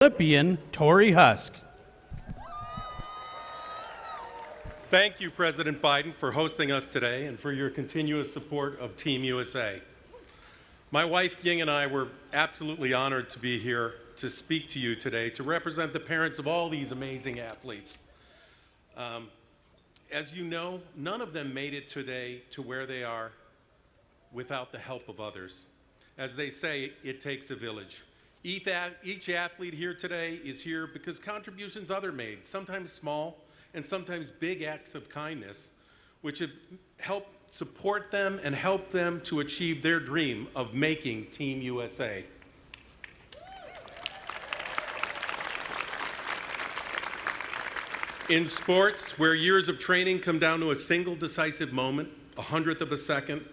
Paralympian Tori Husk. Thank you, President Biden, for hosting us today and for your continuous support of Team USA. My wife Ying and I were absolutely honored to be here to speak to you today to represent the parents of all these amazing athletes. As you know, none of them made it today to where they are without the help of others. As they say, it takes a village. Each athlete here today is here because contributions others made, sometimes small and sometimes big acts of kindness, which have helped support them and help them to achieve their dream of making Team USA. In sports, where years of training come down to a single decisive moment, a hundredth of a second,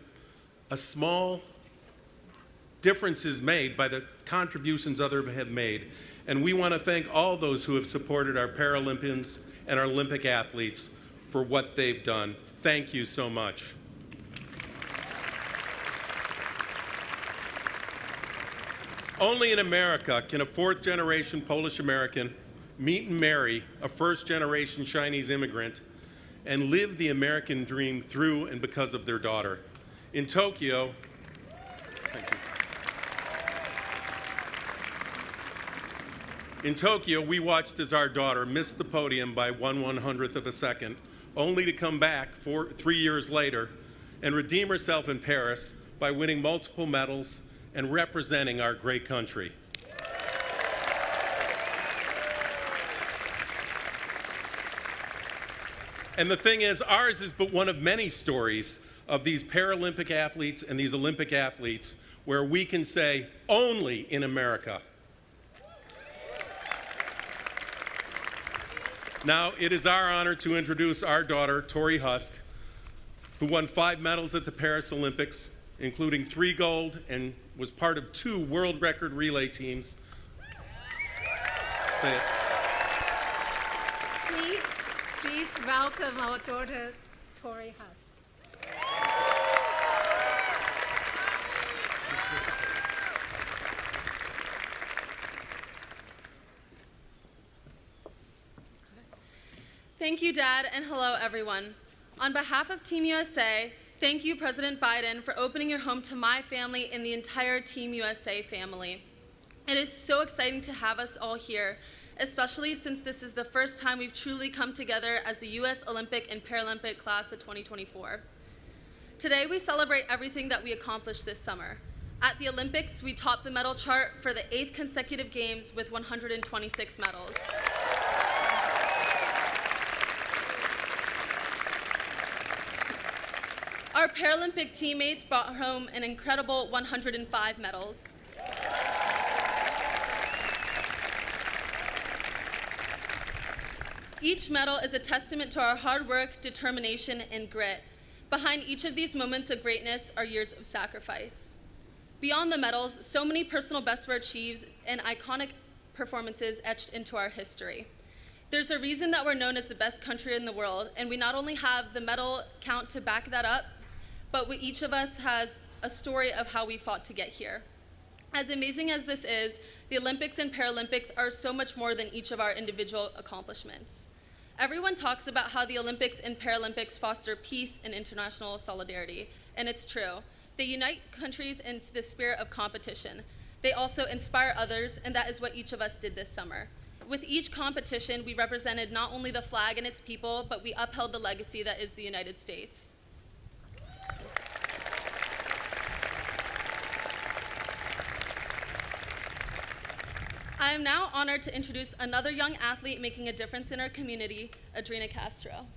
a small difference is made by the contributions others have made. And we want to thank all those who have supported our Paralympians and our Olympic athletes for what they've done. Thank you so much. Only in America can a fourth-generation Polish American meet and marry a first-generation Chinese immigrant and live the American dream through and because of their daughter. In Tokyo, thank you. In Tokyo, we watched as our daughter missed the podium by 1/100th of a second, only to come back 3 years later and redeem herself in Paris by winning multiple medals and representing our great country. And the thing is, ours is but one of many stories of these Paralympic athletes and these Olympic athletes where we can say, only in America. Now, it is our honor to introduce our daughter, Tori Husk, who won 5 medals at the Paris Olympics, including 3 gold, and was part of 2 world record relay teams. Say it. Please welcome our daughter, Tori Husk. Thank you, Dad, and hello, everyone. On behalf of Team USA, thank you, President Biden, for opening your home to my family and the entire Team USA family. It is so exciting to have us all here, especially since this is the first time we've truly come together as the U.S. Olympic and Paralympic class of 2024. Today, we celebrate everything that we accomplished this summer. At the Olympics, we topped the medal chart for the 8th consecutive games with 126 medals. Our Paralympic teammates brought home an incredible 105 medals. Each medal is a testament to our hard work, determination, and grit. Behind each of these moments of greatness are years of sacrifice. Beyond the medals, so many personal bests were achieved and iconic performances etched into our history. There's a reason that we're known as the best country in the world, and we not only have the medal count to back that up, but each of us has a story of how we fought to get here. As amazing as this is, the Olympics and Paralympics are so much more than each of our individual accomplishments. Everyone talks about how the Olympics and Paralympics foster peace and international solidarity, and it's true. They unite countries in the spirit of competition. They also inspire others, and that is what each of us did this summer. With each competition, we represented not only the flag and its people, but we upheld the legacy that is the United States. I am now honored to introduce another young athlete making a difference in our community, Adrina Castro.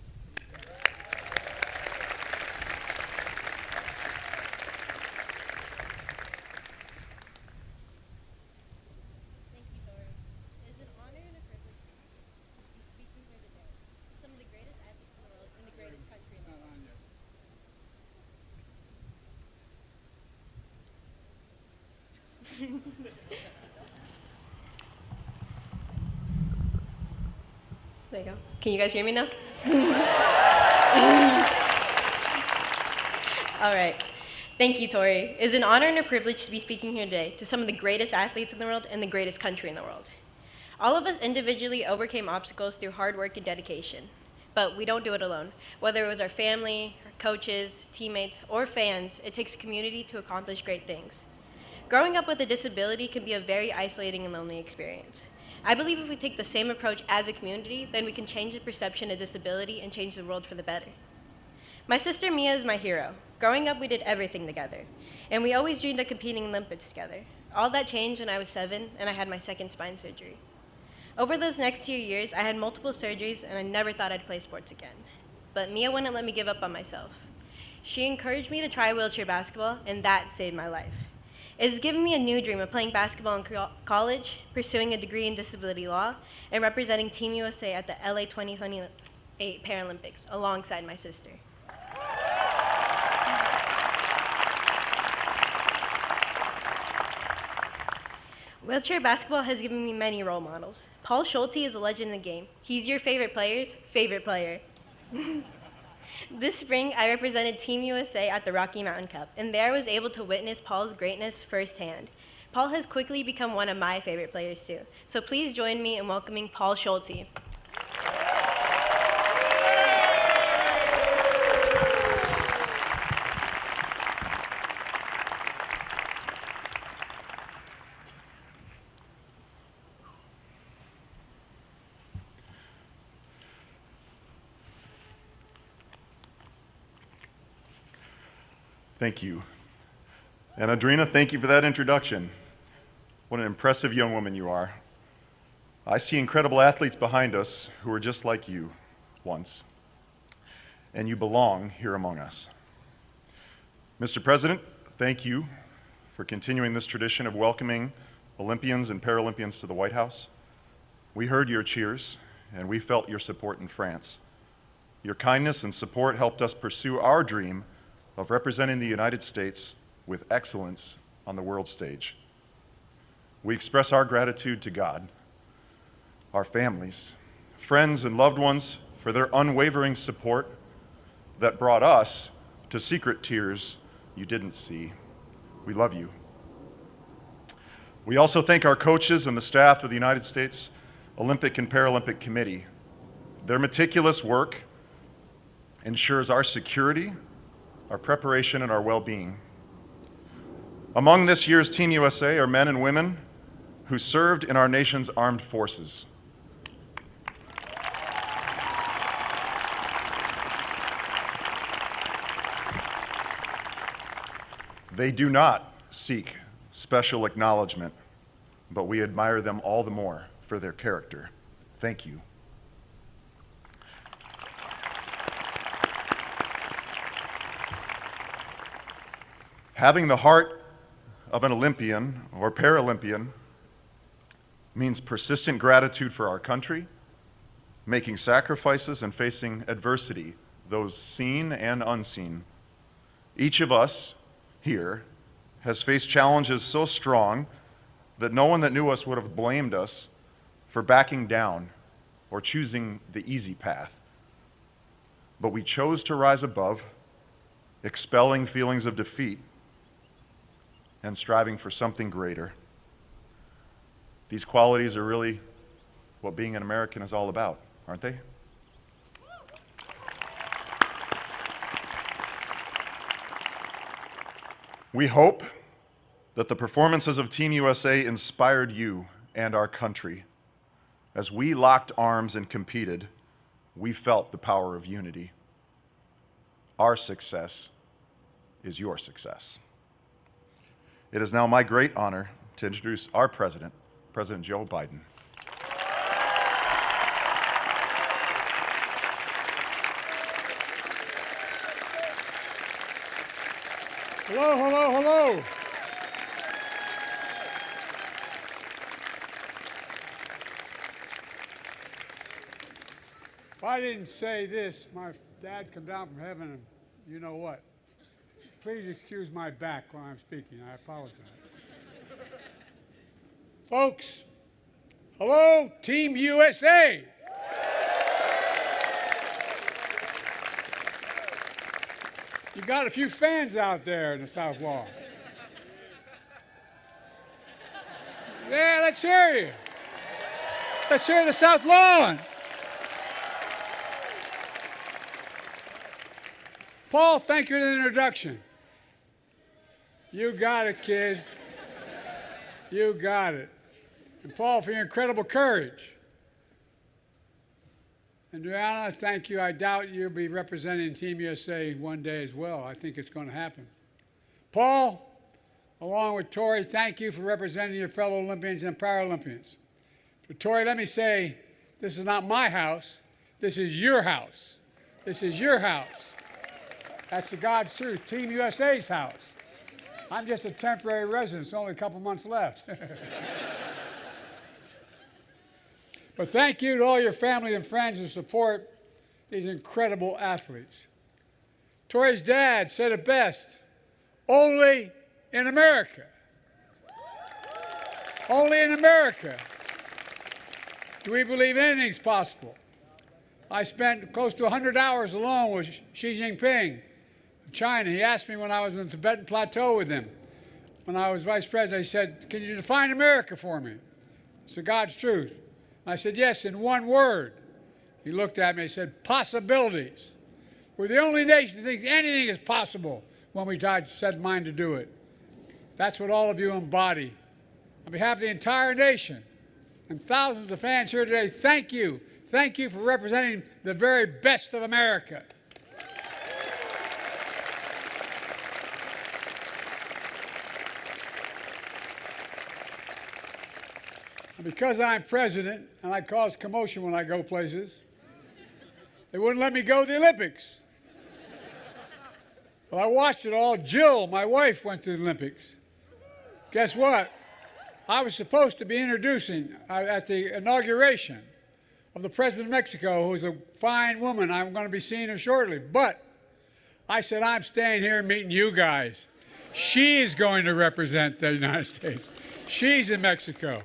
Thank you, Dora. It is an honor and a privilege to be speaking here today. Some of the greatest athletes in the world and the greatest country in the world. There you go. Can you guys hear me now? All right. Thank you, Tori. It is an honor and a privilege to be speaking here today to some of the greatest athletes in the world and the greatest country in the world. All of us individually overcame obstacles through hard work and dedication. But we don't do it alone. Whether it was our family, our coaches, teammates, or fans, it takes a community to accomplish great things. Growing up with a disability can be a very isolating and lonely experience. I believe if we take the same approach as a community, then we can change the perception of disability and change the world for the better. My sister Mia is my hero. Growing up, we did everything together, and we always dreamed of competing in Olympics together. All that changed when I was 7 and I had my second spine surgery. Over those next 2 years, I had multiple surgeries and I never thought I'd play sports again. But Mia wouldn't let me give up on myself. She encouraged me to try wheelchair basketball, and that saved my life. It has given me a new dream of playing basketball in college, pursuing a degree in disability law, and representing Team USA at the LA 2028 Paralympics alongside my sister. Wheelchair basketball has given me many role models. Paul Schulte is a legend in the game. He's your favorite player's favorite player. This spring, I represented Team USA at the Rocky Mountain Cup, and there I was able to witness Paul's greatness firsthand. Paul has quickly become one of my favorite players too. So please join me in welcoming Paul Schulte. Thank you. And Adrina, thank you for that introduction. What an impressive young woman you are. I see incredible athletes behind us who are just like you once, and you belong here among us. Mr. President, thank you for continuing this tradition of welcoming Olympians and Paralympians to the White House. We heard your cheers, and we felt your support in France. Your kindness and support helped us pursue our dream of representing the United States with excellence on the world stage. We express our gratitude to God, our families, friends, and loved ones for their unwavering support that brought us to secret tears you didn't see. We love you. We also thank our coaches and the staff of the United States Olympic and Paralympic Committee. Their meticulous work ensures our security, our preparation, and our well-being. Among this year's Team USA are men and women who served in our nation's armed forces. They do not seek special acknowledgement, but we admire them all the more for their character. Thank you. Having the heart of an Olympian or Paralympian means persistent gratitude for our country, making sacrifices and facing adversity, those seen and unseen. Each of us here has faced challenges so strong that no one that knew us would have blamed us for backing down or choosing the easy path. But we chose to rise above, expelling feelings of defeat and striving for something greater. These qualities are really what being an American is all about, aren't they? We hope that the performances of Team USA inspired you and our country. As we locked arms and competed, we felt the power of unity. Our success is your success. It is now my great honor to introduce our president, President Joe Biden. Hello, hello, hello. If I didn't say this, my dad come down from heaven and you know what. Please excuse my back when I'm speaking. I apologize. Folks, hello, Team USA. You got a few fans out there in the South Lawn. Yeah, let's hear you. Let's hear the South Lawn. Paul, thank you for the introduction. You got it, kid. You got it. And Paul, for your incredible courage. And Brianna, thank you. I doubt you'll be representing Team USA one day as well. I think it's going to happen. Paul, along with Tori, thank you for representing your fellow Olympians and Paralympians. For Tori, let me say, this is not my house. This is your house. This is your house. That's the God's truth. Team USA's house. I'm just a temporary resident. It's only a couple months left. But thank you to all your family and friends who support these incredible athletes. Tori's dad said it best, only in America. Only in America do we believe anything's possible. I spent close to 100 hours alone with Xi Jinping of China. He asked me when I was in the Tibetan Plateau with him, when I was vice president, he said, can you define America for me? It's the God's truth. I said, yes, in one word. He looked at me and said, possibilities. We're the only nation that thinks anything is possible when we set mind to do it. That's what all of you embody. On behalf of the entire nation and thousands of fans here today, thank you. Thank you for representing the very best of America. And because I'm president and I cause commotion when I go places, they wouldn't let me go to the Olympics. Well, I watched it all. Jill, my wife, went to the Olympics. Guess what? I was supposed to be introducing at the inauguration of the President of Mexico, who's a fine woman. I'm going to be seeing her shortly. But I said, I'm staying here meeting you guys. She's going to represent the United States. She's in Mexico.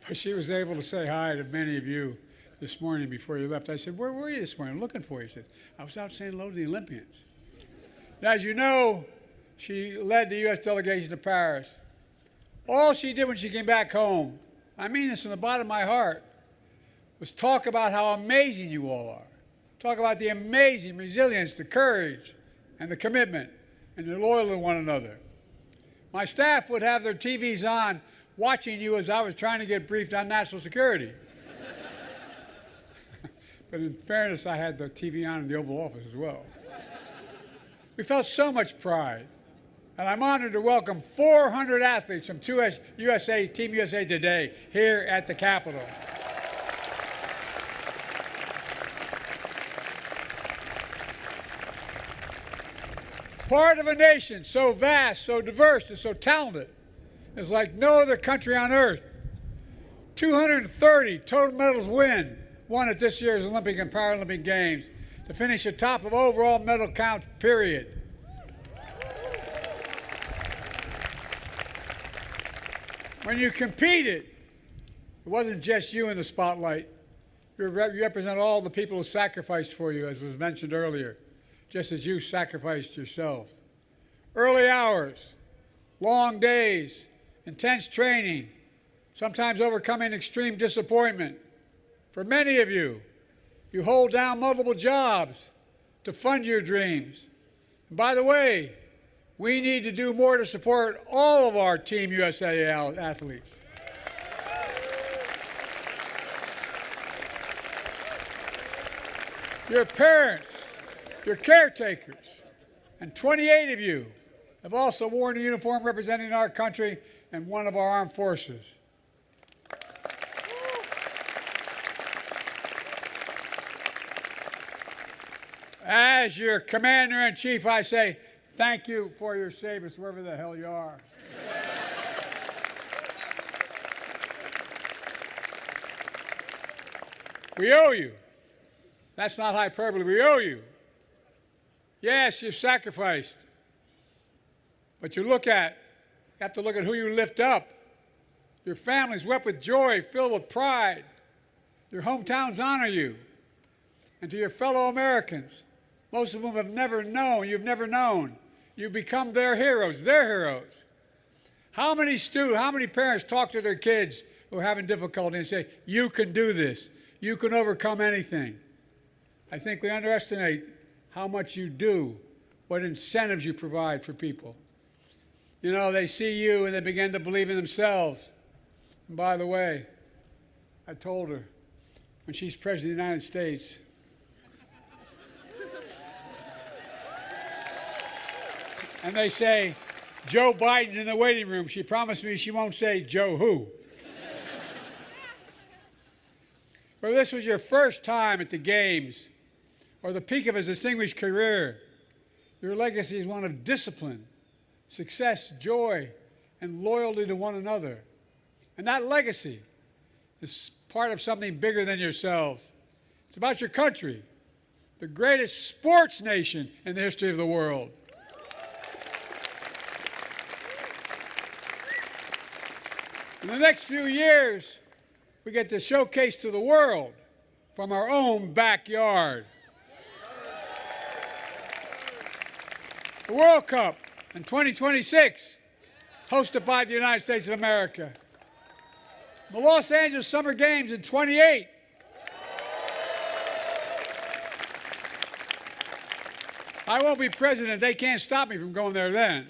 But she was able to say hi to many of you this morning before you left. I said, where were you this morning? I'm looking for you. He said, I was out saying hello to the Olympians. Now, as you know, she led the U.S. delegation to Paris. All she did when she came back home, I mean this from the bottom of my heart, was talk about how amazing you all are. Talk about the amazing resilience, the courage, and the commitment, and the loyalty to one another. My staff would have their TVs on watching you as I was trying to get briefed on national security. But in fairness, I had the TV on in the Oval Office as well. We felt so much pride. And I'm honored to welcome 400 athletes from Team USA today here at the Capitol. Part of a nation so vast, so diverse, and so talented is like no other country on earth. 230 total medals won at this year's Olympic and Paralympic Games to finish atop of overall medal count, period. When you competed, it wasn't just you in the spotlight. You represent all the people who sacrificed for you, as was mentioned earlier, just as you sacrificed yourselves. Early hours, long days, intense training, sometimes overcoming extreme disappointment. For many of you, you hold down multiple jobs to fund your dreams. And by the way, we need to do more to support all of our Team USA athletes. Your parents, your caretakers, and 28 of you have also worn a uniform representing our country and one of our armed forces. As your commander-in-chief, I say, thank you for your service, wherever the hell you are. We owe you. That's not hyperbole. We owe you. Yes, you've sacrificed. But you have to look at who you lift up. Your families wept with joy, filled with pride. Your hometowns honor you. And to your fellow Americans, most of whom have never known, you've never known, you've become their heroes. How many parents talk to their kids who are having difficulty and say, you can do this. You can overcome anything. I think we underestimate how much you do, what incentives you provide for people. You know, they see you and they begin to believe in themselves. And by the way, I told her, when she's President of the United States, and they say, Joe Biden in the waiting room, she promised me she won't say Joe who. But if this was your first time at the Games, or the peak of his distinguished career, your legacy is one of discipline, success, joy, and loyalty to one another. And that legacy is part of something bigger than yourselves. It's about your country, the greatest sports nation in the history of the world. In the next few years, we get to showcase to the world from our own backyard. The World Cup in 2026, hosted by the United States of America. The Los Angeles Summer Games in 28. I won't be president. They can't stop me from going there then.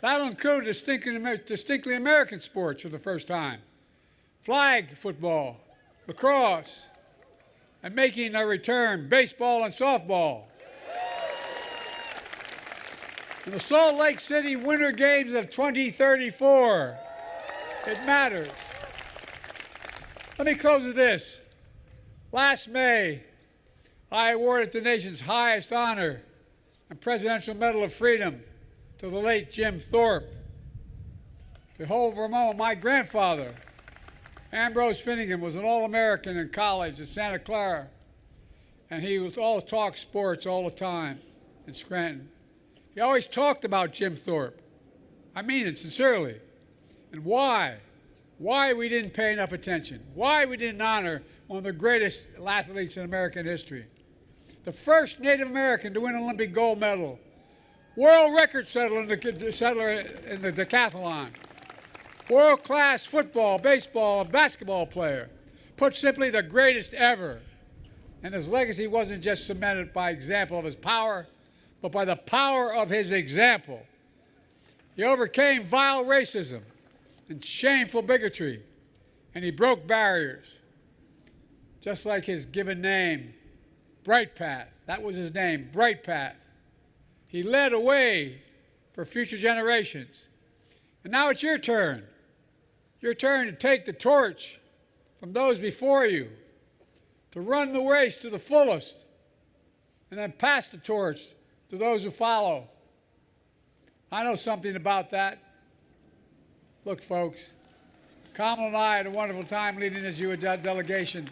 That'll include distinctly American sports for the first time. Flag football, lacrosse, and making a return, baseball and softball. And the Salt Lake City Winter Games of 2034. It matters. Let me close with this. Last May, I awarded the nation's highest honor, the Presidential Medal of Freedom, to the late Jim Thorpe. Behold for a moment, my grandfather, Ambrose Finnegan, was an All-American in college at Santa Clara, and he was all talk sports all the time in Scranton. He always talked about Jim Thorpe. I mean it sincerely. And why we didn't pay enough attention, why we didn't honor one of the greatest athletes in American history. The first Native American to win an Olympic gold medal, world record settler in the decathlon, world-class football, baseball, and basketball player. Put simply, the greatest ever. And his legacy wasn't just cemented by example of his power, but by the power of his example. He overcame vile racism and shameful bigotry, and he broke barriers. Just like his given name, Bright Path. That was his name, Bright Path. He led a way for future generations. And now it's your turn. Your turn to take the torch from those before you, to run the race to the fullest, and then pass the torch to those who follow. I know something about that. Look, folks, Kamal and I had a wonderful time leading this U.S. delegation.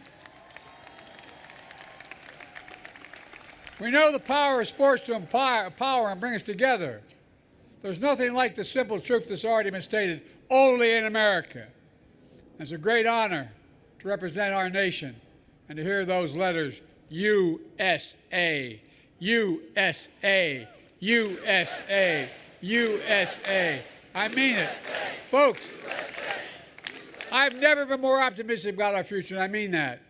We know the power of sports to empower and bring us together. There's nothing like the simple truth that's already been stated, only in America. It's a great honor to represent our nation and to hear those letters, USA, USA, USA, USA. I mean it. Folks, I've never been more optimistic about our future, and I mean that.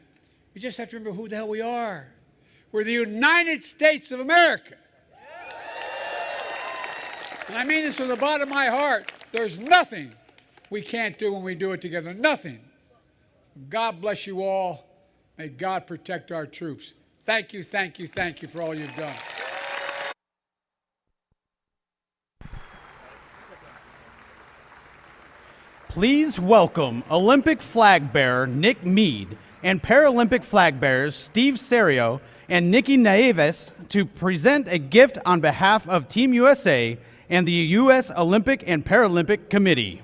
We just have to remember who the hell we are. We're the United States of America. And I mean this from the bottom of my heart. There's nothing we can't do when we do it together. Nothing. God bless you all. May God protect our troops. Thank you, thank you, thank you for all you've done. Please welcome Olympic flag bearer Nick Mead and Paralympic flag bearers Steve Serio and Nikki Nieves to present a gift on behalf of Team USA and the U.S. Olympic and Paralympic Committee.